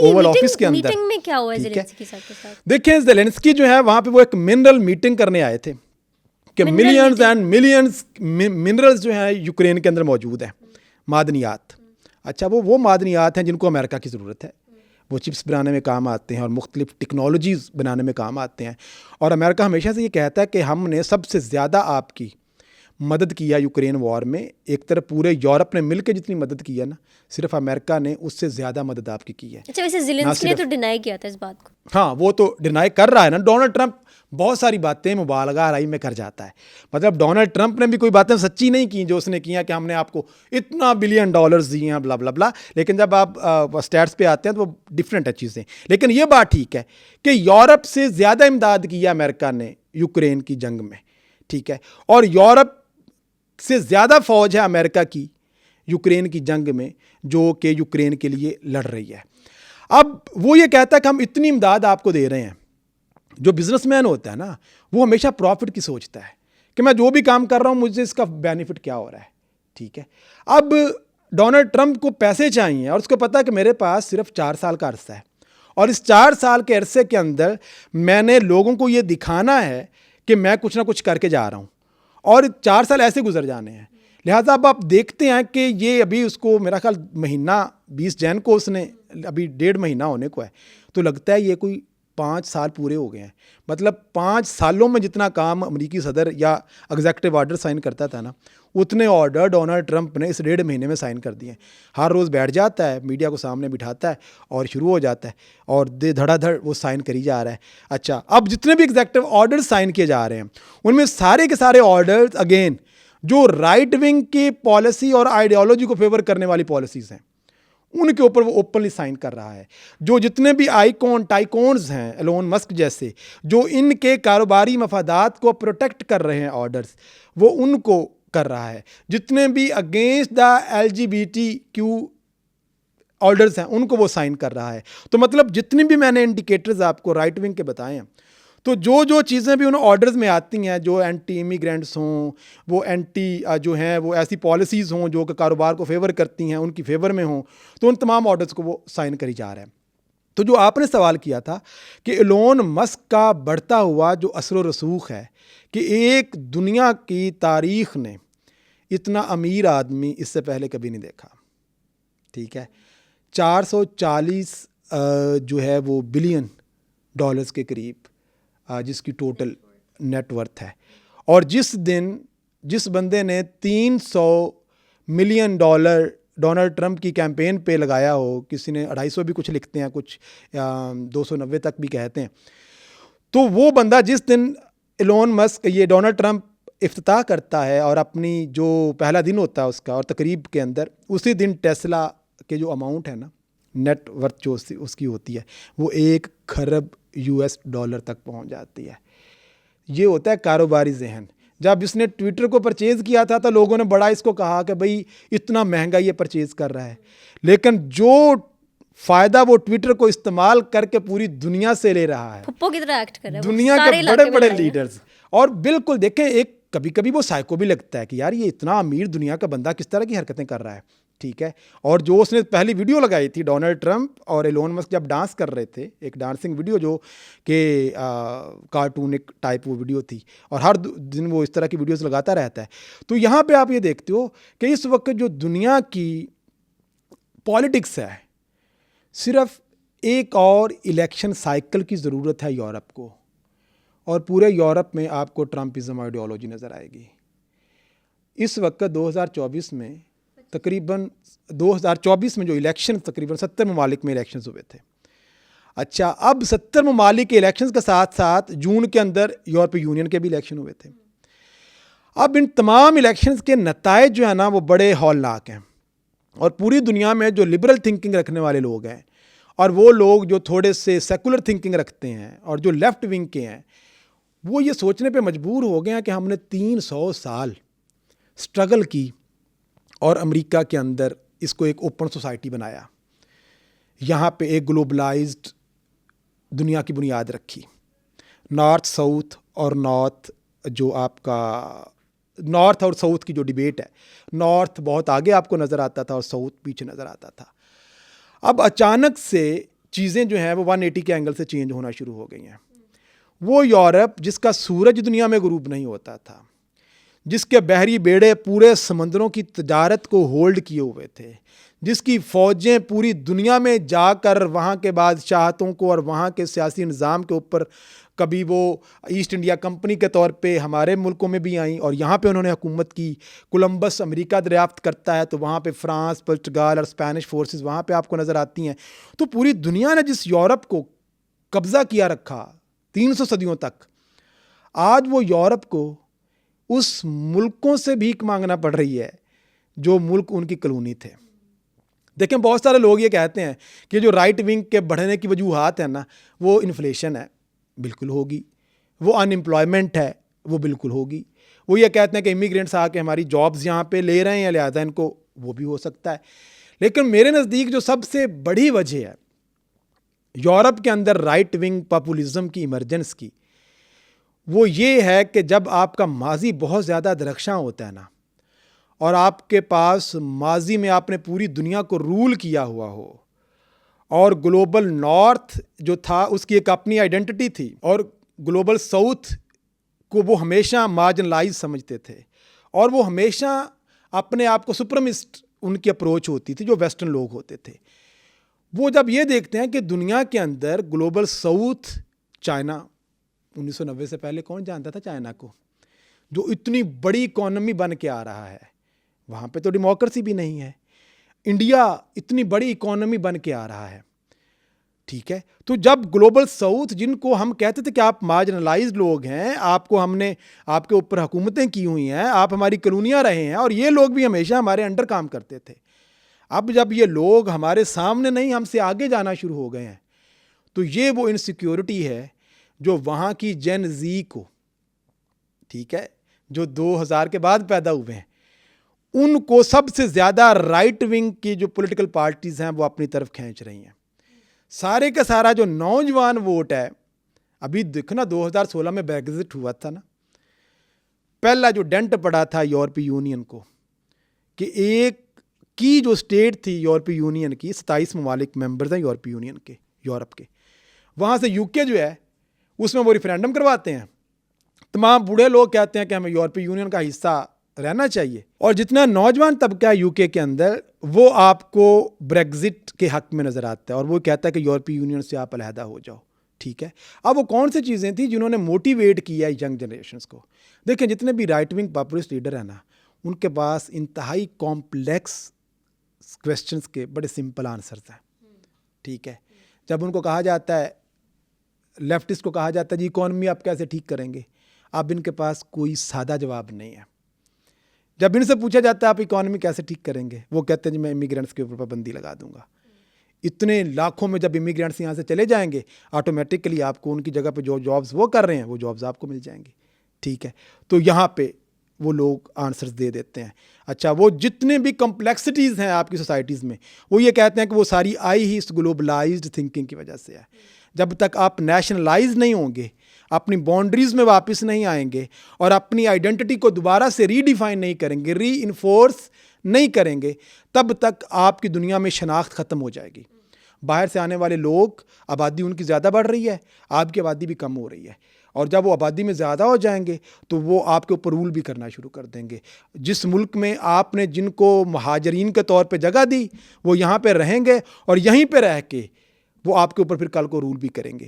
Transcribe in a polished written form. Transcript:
Oval office کے اندر. Meeting میں کیا ہوا زیلنسکی صاحب کے ساتھ؟ دیکھیں زیلنسکی جو ہے وہاں پہ وہ ایک منرل میٹنگ کرنے آئے تھے کہ ملینز اینڈ ملینز منرلز جو ہیں یوکرین کے اندر موجود ہیں, معدنیات. اچھا وہ معدنیات ہیں جن کو امریکہ کی ضرورت ہے, وہ چپس بنانے میں کام آتے ہیں اور مختلف ٹیکنالوجیز بنانے میں کام آتے ہیں. اور امریکہ ہمیشہ سے یہ کہتا ہے کہ ہم نے سب سے زیادہ آپ کی مدد کیا یوکرین وار میں. ایک طرف پورے یورپ نے مل کے جتنی مدد کی ہے نا, صرف امریکہ نے اس سے زیادہ مدد آپ کی کی ہے. اچھا ویسے زیلنسکی نے تو ڈینائی کیا تھا اس بات کو. ہاں وہ تو ڈینائی کر رہا ہے نا. ڈونلڈ ٹرمپ بہت ساری باتیں مبالغہ آرائی میں کر جاتا ہے. مطلب ڈونلڈ ٹرمپ نے بھی کوئی باتیں سچی نہیں کی جو اس نے کیا کہ ہم نے آپ کو اتنا بلین ڈالرز دیے ہیں بلا بلا بلا. لیکن جب آپ اسٹیٹس پہ آتے ہیں تو وہ ڈفرینٹ ہے چیزیں. لیکن یہ بات ٹھیک ہے کہ یورپ سے زیادہ امداد کی ہے امریکہ نے یوکرین کی جنگ میں, ٹھیک ہے, اور یورپ سے زیادہ فوج ہے امریکہ کی یوکرین کی جنگ میں جو کہ یوکرین کے لیے لڑ رہی ہے. اب وہ یہ کہتا ہے کہ ہم اتنی امداد آپ کو دے رہے ہیں. جو بزنس مین ہوتا ہے نا وہ ہمیشہ پروفٹ کی سوچتا ہے کہ میں جو بھی کام کر رہا ہوں مجھے اس کا بینیفٹ کیا ہو رہا ہے, ٹھیک ہے. اب ڈونلڈ ٹرمپ کو پیسے چاہیے اور اس کو پتا ہے کہ میرے پاس صرف 4 سال کا عرصہ ہے اور اس 4 سال کے عرصے کے اندر میں نے لوگوں کو یہ دکھانا ہے کہ میں کچھ نہ کچھ کر کے جا رہا ہوں اور 4 سال ایسے گزر جانے ہیں. لہٰذا اب آپ دیکھتے ہیں کہ یہ ابھی اس کو میرا خیال مہینہ 20 جون کو اس نے ابھی 1.5 مہینہ ہونے کو ہے, تو لگتا ہے یہ کوئی 5 سال پورے ہو گئے ہیں. مطلب 5 سالوں میں جتنا کام امریکی صدر یا ایگزیکٹو آرڈر سائن کرتا تھا نا اتنے آرڈر ڈونلڈ ٹرمپ نے اس 1.5 مہینے میں سائن کر دیے. ہر روز بیٹھ جاتا ہے, میڈیا کو سامنے بٹھاتا ہے اور شروع ہو جاتا ہے اور دھڑا دھڑ وہ سائن کری جا رہا ہے. اچھا اب جتنے بھی ایگزیکٹو آرڈر سائن کیے جا رہے ہیں ان میں سارے کے سارے آرڈرز اگین جو رائٹ ونگ کی پالیسی اور آئیڈیالوجی کو فیور کرنے والی پالیسیز ہیں ان کے اوپر وہ اوپنلی سائن کر رہا ہے. جو جتنے بھی ٹائکونز ہیں ایلون مسک جیسے جو ان کے کاروباری مفادات کو پروٹیکٹ کر رہے ہیں آرڈرز, وہ ان کو کر رہا ہے. جتنے بھی اگینسٹ دا LGBTQ آرڈرز ہیں ان کو وہ سائن کر رہا ہے. تو مطلب جتنی بھی میں نے انڈیکیٹرز آپ کو رائٹ ونگ کے بتائے ہیں تو جو چیزیں بھی ان آرڈرز میں آتی ہیں جو اینٹی امیگرینٹس ہوں, وہ اینٹی جو ہیں وہ ایسی پالیسیز ہوں جو کہ کاروبار کو فیور کرتی ہیں ان کی فیور میں ہوں, تو ان تمام آرڈرز کو وہ سائن کری جا رہا ہے. تو جو آپ نے سوال کیا تھا کہ ایلون مسک کا بڑھتا ہوا جو اثر و رسوخ ہے کہ ایک دنیا کی تاریخ نے اتنا امیر آدمی اس سے پہلے کبھی نہیں دیکھا, ٹھیک ہے. 440 جو ہے وہ بلین ڈالرز کے قریب جس کی ٹوٹل نیٹ ورتھ ہے, اور جس بندے نے $300 ملین ڈونلڈ ٹرمپ کی کیمپین پہ لگایا ہو, کسی نے 250 بھی کچھ لکھتے ہیں, کچھ 290 تک بھی کہتے ہیں, تو وہ بندہ جس دن ایلون مسک یہ ڈونلڈ ٹرمپ افتتاح کرتا ہے اور اپنی جو پہلا دن ہوتا ہے اس کا اور تقریب کے اندر اسی دن ٹیسلا کے جو اماؤنٹ ہے نا نیٹ ورتھ جو اس کی ہوتی ہے وہ $1 خرب تک پہنچ جاتی ہے. یہ ہوتا ہے کاروباری ذہن. جب اس نے ٹویٹر کو پرچیز کیا تھا تو لوگوں نے بڑا اس کو کہا کہ بھئی اتنا مہنگا یہ پرچیز کر رہا ہے, لیکن جو فائدہ وہ ٹویٹر کو استعمال کر کے پوری دنیا سے لے رہا ہے, پھپھو کی طرح ایکٹ کر رہا ہے دنیا کے بڑے بڑے لیڈرز. اور بالکل دیکھیں ایک کبھی وہ سائیکو بھی لگتا ہے کہ یار یہ اتنا امیر دنیا کا بندہ کس طرح کی حرکتیں کر رہا ہے, ٹھیک ہے. اور جو اس نے پہلی ویڈیو لگائی تھی ڈونلڈ ٹرمپ اور ایلون مسک جب ڈانس کر رہے تھے, ایک ڈانسنگ ویڈیو جو کہ کارٹونک ٹائپ وہ ویڈیو تھی اور ہر دن وہ اس طرح کی ویڈیوز لگاتا رہتا ہے. تو یہاں پہ آپ یہ دیکھتے ہو کہ اس وقت جو دنیا کی پالیٹکس ہے صرف ایک اور الیکشن سائیکل کی ضرورت ہے یورپ کو, اور پورے یورپ میں آپ کو ٹرمپزم آئیڈیالوجی نظر آئے گی. اس وقت 2024 میں تقریباً 2024 میں جو الیکشن تقریباً 70 ممالک میں الیکشنز ہوئے تھے. اچھا اب 70 ممالک کے الیکشنز کے ساتھ ساتھ جون کے اندر یورپی یونین کے بھی الیکشن ہوئے تھے. اب ان تمام الیکشنز کے نتائج جو ہے نا وہ بڑے ہولناک ہیں, اور پوری دنیا میں جو لبرل تھنکنگ رکھنے والے لوگ ہیں اور وہ لوگ جو تھوڑے سے سیکولر تھنکنگ رکھتے ہیں اور جو لیفٹ ونگ کے ہیں وہ یہ سوچنے پہ مجبور ہو گئے ہیں کہ ہم نے 300 سال سٹرگل کی اور امریکہ کے اندر اس کو ایک اوپن سوسائٹی بنایا, یہاں پہ ایک گلوبلائزڈ دنیا کی بنیاد رکھی. نارتھ ساؤتھ اور جو آپ کا نارتھ اور ساؤتھ کی جو ڈیبیٹ ہے, نارتھ بہت آگے آپ کو نظر آتا تھا اور ساؤتھ پیچھے نظر آتا تھا. اب اچانک سے چیزیں جو ہیں وہ 180 کے اینگل سے چینج ہونا شروع ہو گئی ہیں. وہ یورپ جس کا سورج دنیا میں غروب نہیں ہوتا تھا, جس کے بحری بیڑے پورے سمندروں کی تجارت کو ہولڈ کیے ہوئے تھے, جس کی فوجیں پوری دنیا میں جا کر وہاں کے بادشاہتوں کو اور وہاں کے سیاسی نظام کے اوپر, کبھی وہ ایسٹ انڈیا کمپنی کے طور پہ ہمارے ملکوں میں بھی آئیں اور یہاں پہ انہوں نے حکومت کی. کولمبس امریکہ دریافت کرتا ہے تو وہاں پہ فرانس, پرتگال اور اسپینش فورسز وہاں پہ آپ کو نظر آتی ہیں. تو پوری دنیا نے جس یورپ کو قبضہ کیا رکھا 300 صدیوں تک, آج وہ یورپ کو اس ملکوں سے بھیک مانگنا پڑ رہی ہے جو ملک ان کی کلونی تھے. دیکھیں بہت سارے لوگ یہ کہتے ہیں کہ جو رائٹ ونگ کے بڑھنے کی وجوہات ہیں نا, وہ انفلیشن ہے, بالکل ہوگی. وہ ان امپلائمنٹ ہے, وہ بالکل ہوگی. وہ یہ کہتے ہیں کہ امیگرینٹس آ کے ہماری جابز یہاں پہ لے رہے ہیں لہٰذا ان کو, وہ بھی ہو سکتا ہے. لیکن میرے نزدیک جو سب سے بڑی وجہ ہے یورپ کے اندر رائٹ ونگ پاپولزم کی ایمرجنس کی, وہ یہ ہے کہ جب آپ کا ماضی بہت زیادہ درخشاں ہوتا ہے نا, اور آپ کے پاس ماضی میں آپ نے پوری دنیا کو رول کیا ہوا ہو, اور گلوبل نارتھ جو تھا اس کی ایک اپنی آئیڈینٹی تھی, اور گلوبل ساؤتھ کو وہ ہمیشہ مارجنلائز سمجھتے تھے, اور وہ ہمیشہ اپنے آپ کو سپرمسٹ ان کی اپروچ ہوتی تھی جو ویسٹرن لوگ ہوتے تھے. وہ جب یہ دیکھتے ہیں کہ دنیا کے اندر گلوبل ساؤتھ, چائنا, 1990 سے پہلے کون جانتا تھا چائنا کو, جو اتنی بڑی اکانومی بن کے آ رہا ہے, وہاں پہ تو ڈیموکریسی بھی نہیں ہے. انڈیا اتنی بڑی اکانومی بن کے آ رہا ہے, ٹھیک ہے. تو جب گلوبل ساؤتھ جن کو ہم کہتے تھے کہ آپ مارجنلائزڈ لوگ ہیں, آپ کو ہم نے آپ کے اوپر حکومتیں کی ہوئی ہیں, آپ ہماری کالونیاں رہے ہیں, اور یہ لوگ بھی ہمیشہ ہمارے انڈر کام کرتے تھے. اب جب یہ لوگ ہمارے سامنے نہیں, ہم سے آگے جانا شروع ہو گئے ہیں, تو یہ وہ انسیکیورٹی ہے جو وہاں کی جین زی کو, ٹھیک ہے, جو 2000 کے بعد پیدا ہوئے ہیں, ان کو سب سے زیادہ رائٹ ونگ کی جو پولیٹیکل پارٹیز ہیں وہ اپنی طرف کھینچ رہی ہیں. سارے کا سارا جو نوجوان ووٹ ہے, ابھی دیکھنا 2016 میں بریگزٹ ہوا تھا نا, پہلا جو ڈنٹ پڑا تھا یورپی یونین کو, کہ ایک کی جو اسٹیٹ تھی یورپی یونین کی, 27 ممالک ممبرز ہیں یورپی یونین کے, یورپ کے, وہاں سے یو کے جو ہے اس میں وہ ریفرینڈم کرواتے ہیں. تمام بوڑھے لوگ کہتے ہیں کہ ہمیں یورپی یونین کا حصہ رہنا چاہیے, اور جتنا نوجوان طبقہ ہے یو کے اندر وہ آپ کو بریگزٹ کے حق میں نظر آتا ہے, اور وہ کہتا ہے کہ یورپی یونین سے آپ علیحدہ ہو جاؤ, ٹھیک ہے. اب وہ کون سی چیزیں تھیں جنہوں نے موٹیویٹ کیا ہے ینگ جنریشنز کو؟ دیکھیں جتنے بھی رائٹ ونگ پاپولسٹ لیڈر ہیں نا, ان کے پاس انتہائی کمپلیکس کویسچنس کے بڑے سمپل آنسرز ہیں, ٹھیک ہے. جب ان کو کہا جاتا ہے, لیفٹسٹ کو کہا جاتا ہے جی اکانومی آپ کیسے ٹھیک کریں گے, اب ان کے پاس کوئی سادہ جواب نہیں ہے. جب ان سے پوچھا جاتا ہے آپ اکانومی کیسے ٹھیک کریں گے, وہ کہتے ہیں جی میں امیگرینٹس کے اوپر پابندی لگا دوں گا. اتنے لاکھوں میں جب امیگرینٹس یہاں سے چلے جائیں گے, آٹومیٹکلی آپ کو ان کی جگہ پہ جو جابز وہ کر رہے ہیں وہ جابز آپ کو مل جائیں گی, ٹھیک ہے. تو یہاں پہ وہ لوگ آنسرز دے دیتے ہیں. اچھا, وہ جتنے بھی کمپلیکسٹیز ہیں آپ کی سوسائٹیز میں, وہ یہ کہتے ہیں کہ وہ ساری آئی ہی اس گلوبلائزڈ تھنکنگ کی وجہ سے ہے. جب تک آپ نیشنلائز نہیں ہوں گے, اپنی باؤنڈریز میں واپس نہیں آئیں گے, اور اپنی آئیڈینٹی کو دوبارہ سے ری ڈیفائن نہیں کریں گے, ری انفورس نہیں کریں گے, تب تک آپ کی دنیا میں شناخت ختم ہو جائے گی. باہر سے آنے والے لوگ, آبادی ان کی زیادہ بڑھ رہی ہے, آپ کی آبادی بھی کم ہو رہی ہے, اور جب وہ آبادی میں زیادہ ہو جائیں گے تو وہ آپ کے اوپر رول بھی کرنا شروع کر دیں گے. جس ملک میں آپ نے جن کو مہاجرین کے طور پہ جگہ دی, وہ یہاں پہ رہیں گے, اور یہیں پہ رہ کے وہ آپ کے اوپر پھر کل کو رول بھی کریں گے.